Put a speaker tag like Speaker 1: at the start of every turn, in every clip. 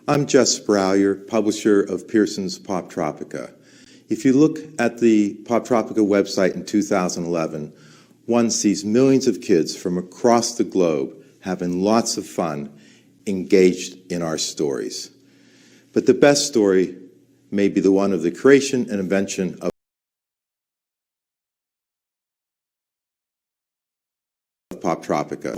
Speaker 1: I'm Jess Sproullier, publisher of Pearson's Poptropica. If you look at the Poptropica website in 2011, one sees millions of kids from across the globe having lots of fun, engaged in our stories. But the best story may be the one of the creation and invention of Poptropica.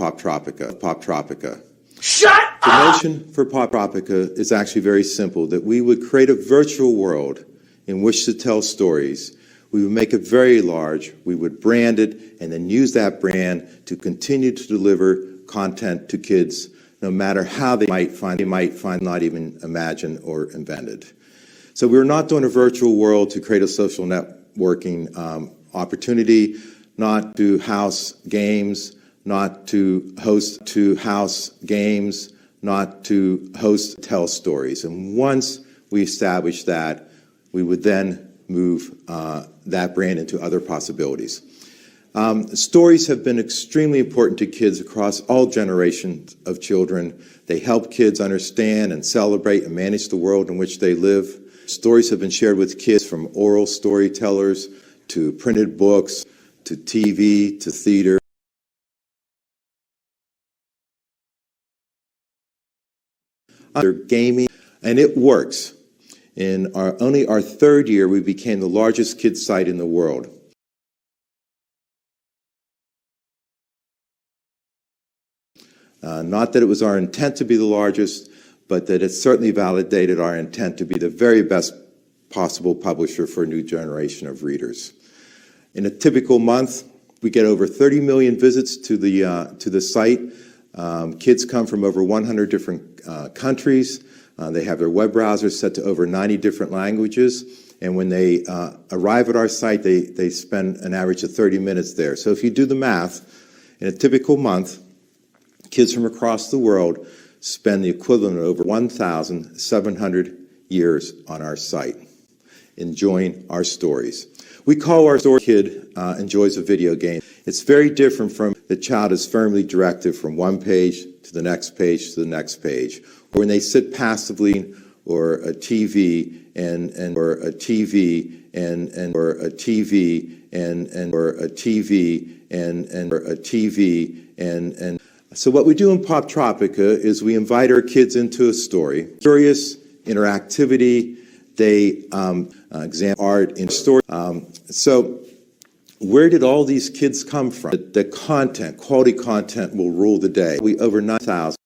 Speaker 2: Shut up!
Speaker 1: The notion for Poptropica is actually very simple, that we would create a virtual world in which to tell stories. We would make it very large, we would brand it, and then use that brand to continue to deliver content to kids, no matter how they might find not even imagined or invented. So we're not doing a virtual world to create a social networking opportunity, not to house games, not to host tell stories. And once we establish that, we would then move that brand into other possibilities. Stories have been extremely important to kids across all generations of children. They help kids understand and celebrate and manage the world in which they live. Stories have been shared with kids from oral storytellers to printed books to TV to theater. Under gaming, and it works. In only our third year, we became the largest kids site in the world. Not that it was our intent to be the largest, but that it certainly validated our intent to be the very best possible publisher for a new generation of readers. In a typical month, we get over 30 million visits to the site. Kids come from over 100 different countries. They have their web browsers set to over 90 different languages. And when they arrive at our site, they spend an average of 30 minutes there. So if you do the math, in a typical month, kids from across the world spend the equivalent of over 1,700 years on our site, enjoying our stories. We call our story kid enjoys a video game. It's very different from the child is firmly directed from one page to the next page to the next page. Or when they sit passively or a TV and so what we do in Poptropica is we invite our kids into a story. Curious interactivity, they examine art in story. So where did all these kids come from? The content, quality content will rule the day. We over 9,000.